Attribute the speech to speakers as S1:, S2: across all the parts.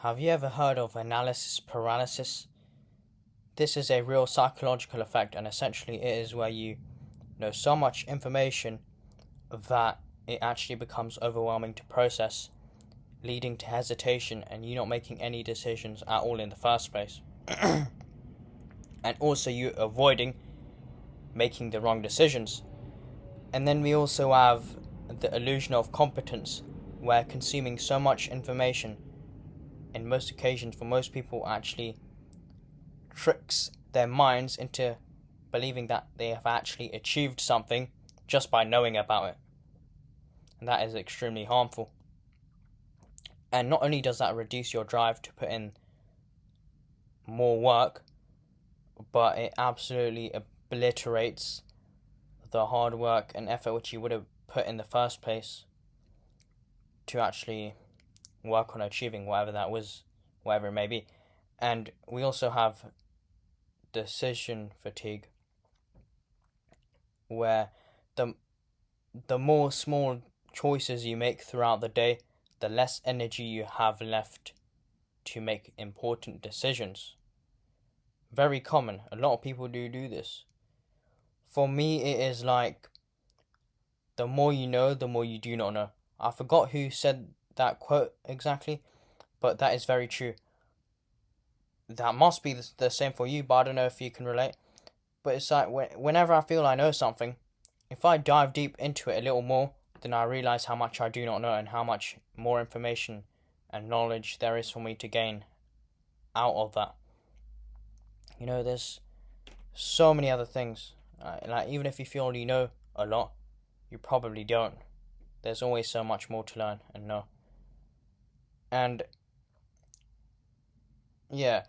S1: Have you ever heard of analysis paralysis? This is a real psychological effect, and essentially it is where you know so much information that it actually becomes overwhelming to process, leading to hesitation and you not making any decisions at all in the first place. And also you avoiding making the wrong decisions. And then we also have the illusion of competence, where consuming so much information in most occasions for most people actually tricks their minds into believing that they have actually achieved something just by knowing about it. And that is extremely harmful. And not only does that reduce your drive to put in more work, but it absolutely obliterates the hard work and effort which you would have put in the first place to actually work on achieving whatever that was, whatever it may be. And we also have decision fatigue, where the more small choices you make throughout the day, the less energy you have left to make important decisions. Very common. A lot of people do this. For me, it is like, the more you know, the more you do not know. I forgot who said that quote exactly, but that is very true. That must be the same for you, but I don't know if you can relate. But it's like, whenever I feel I know something, if I dive deep into it a little more, then I realize how much I do not know and how much more information and knowledge there is for me to gain out of that. You know, there's so many other things. Like, even if you feel you know a lot, you probably don't. There's always so much more to learn and know. And yeah,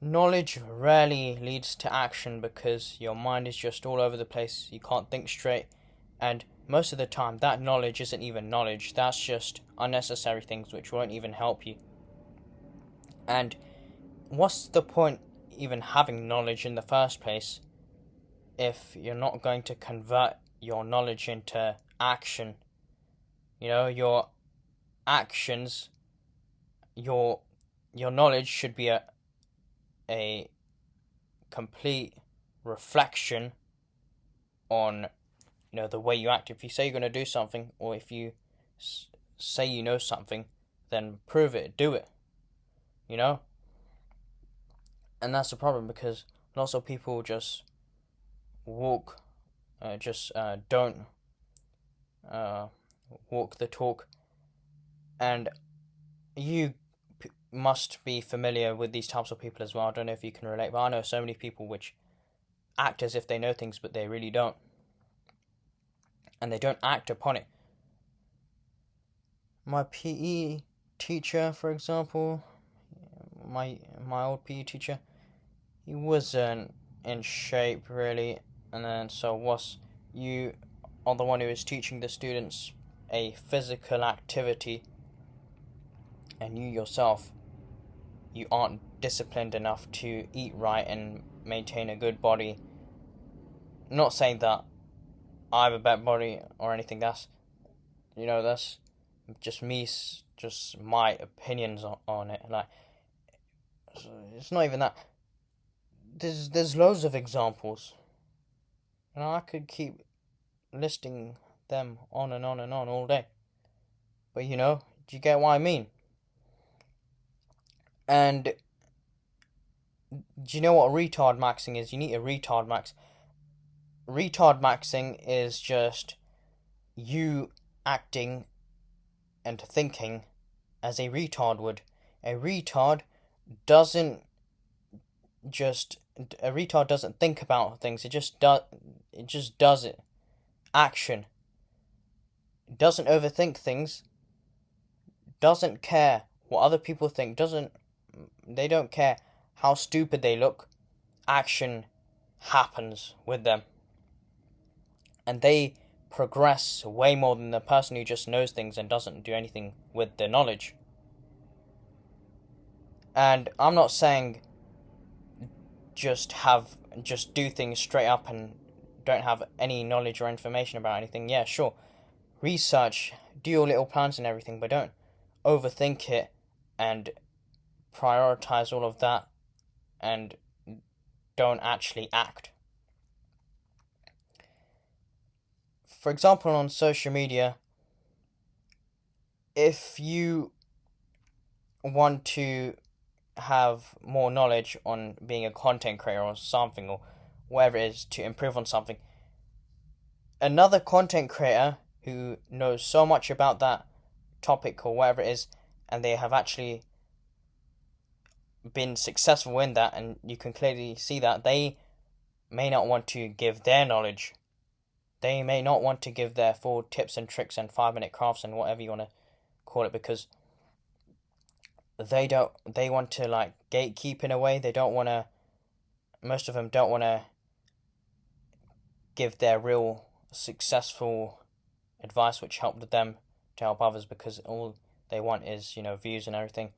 S1: knowledge rarely leads to action because your mind is just all over the place. You can't think straight. And most of the time, that knowledge isn't even knowledge. That's just unnecessary things which won't even help you. And what's the point even having knowledge in the first place if you're not going to convert your knowledge into action? You know, your actions, your knowledge should be a complete reflection on, you know, the way you act. If you say you're going to do something, or if you say you know something, then prove it, do it, you know? And that's the problem, because lots of people just don't walk the talk. And you must be familiar with these types of people as well. I don't know if you can relate, but I know so many people which act as if they know things, but they really don't. And they don't act upon it. My PE teacher, for example, my old PE teacher, he wasn't in shape really, and then you are the one who is teaching the students a physical activity, and you yourself, you aren't disciplined enough to eat right and maintain a good body. I'm not saying that I have a bad body or anything. That's just me, just my opinions on it. Like, it's not even that. There's loads of examples. You know, I could keep listing them on and on and on all day. But you know, do you get what I mean? And do you know what retard maxing is? You need a retard max. Retard maxing is just you acting and thinking as a retard would. A retard doesn't think about things. It just does it. Action. Doesn't overthink things. Doesn't care what other people think. They don't care how stupid they look. Action happens with them. And they progress way more than the person who just knows things and doesn't do anything with the knowledge. And I'm not saying just do things straight up and don't have any knowledge or information about anything. Yeah, sure. Research, do your little plans and everything, but don't overthink it and prioritize all of that and don't actually act. For example, on social media, if you want to have more knowledge on being a content creator or something, or whatever it is, to improve on something, another content creator who knows so much about that topic or whatever it is, and they have actually been successful in that, and you can clearly see that they may not want to give their knowledge. They may not want to give their full tips and tricks and 5-minute crafts and whatever you want to call it, because they want to like gatekeep in a way. They don't want to, most of them don't want to give their real successful advice which helped them to help others, because all they want is, views and everything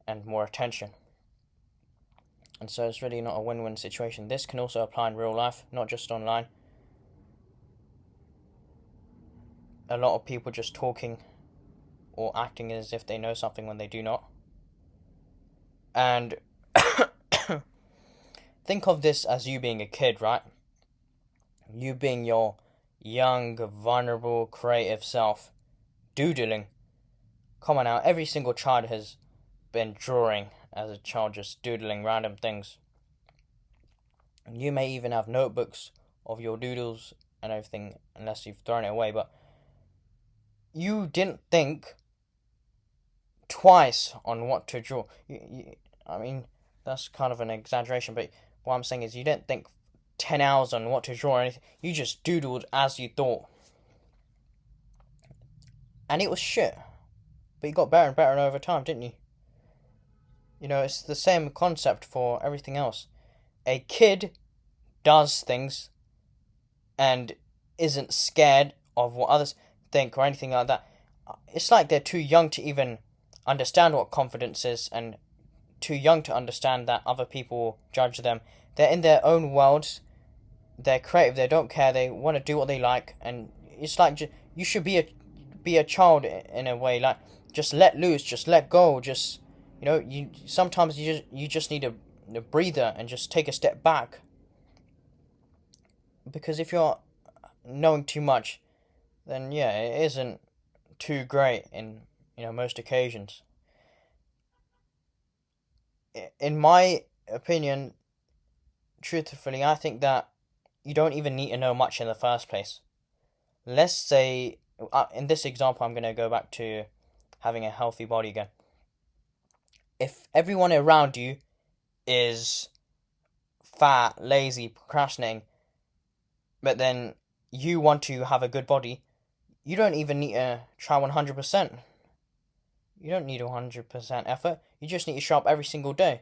S1: and more attention. And so it's really not a win-win situation. This can also apply in real life, not just online. A lot of people just talking or acting as if they know something when they do not. And think of this as you being a kid, right? You being your young, vulnerable, creative self, doodling. Come on now, every single child has been drawing as a child, just doodling random things. And you may even have notebooks of your doodles and everything, unless you've thrown it away, but you didn't think twice on what to draw. I mean, that's kind of an exaggeration, but what I'm saying is you didn't think 10 hours on what to draw or anything. You just doodled as you thought. And it was shit. But you got better and better over time, didn't you? It's the same concept for everything else. A kid does things and isn't scared of what others think or anything like that. It's like they're too young to even understand what confidence is, and too young to understand that other people judge them. They're in their own worlds. They're creative. They don't care. They want to do what they like, and it's like you should be a child in a way. Like, just let loose, just let go, just sometimes you just need a breather and just take a step back. Because if you're knowing too much, then yeah, it isn't too great in most occasions. In my opinion, truthfully, I think that you don't even need to know much in the first place. Let's say, in this example, I'm going to go back to having a healthy body again. If everyone around you is fat, lazy, procrastinating, but then you want to have a good body, you don't even need to try 100%. You don't need 100% effort. You just need to show up every single day.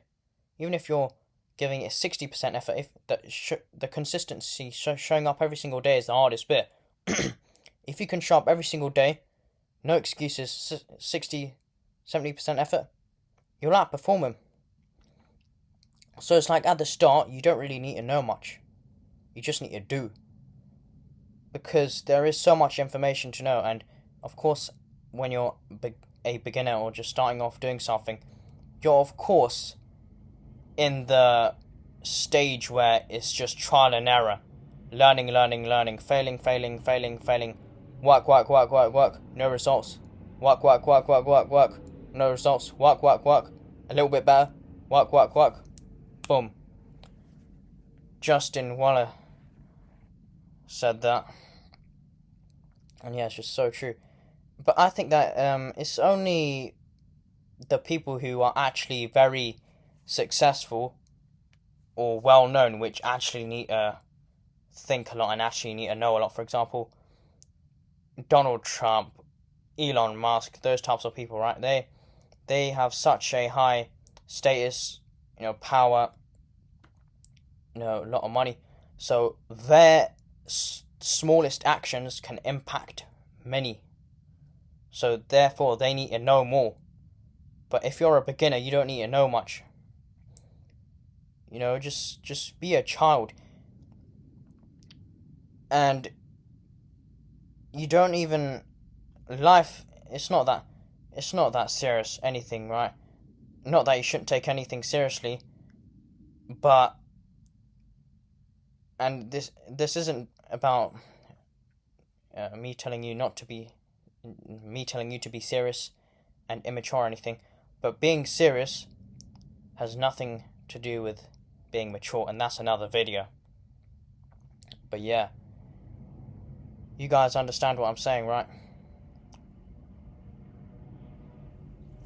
S1: Even if you're giving it 60% effort, if the consistency showing up every single day is the hardest bit. If you can show up every single day, no excuses, 60, 70% effort, you'll outperform him. So it's like at the start, you don't really need to know much. You just need to do. Because there is so much information to know, and of course, when you're a beginner or just starting off doing something, you're of course in the stage where it's just trial and error. Learning, failing. Work, no results. Work, no results. Work, a little bit better. Work. Boom. Justin Waller said that. And yeah, it's just so true. But I think that it's only the people who are actually very successful or well known which actually need to think a lot and actually need to know a lot. For example, Donald Trump, Elon Musk, those types of people, right? They have such a high status, power, a lot of money. So their smallest actions can impact many. So therefore, they need to know more. But if you're a beginner, you don't need to know much. Just be a child. And you don't even... Life, it's not that serious, anything, right? not that you shouldn't take anything seriously, but, and this isn't about me telling you to be serious and immature or anything, but being serious has nothing to do with being mature, and that's another video. But yeah, you guys understand what I'm saying, right?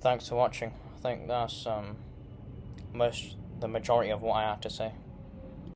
S1: Thanks for watching. I think that's the majority of what I have to say.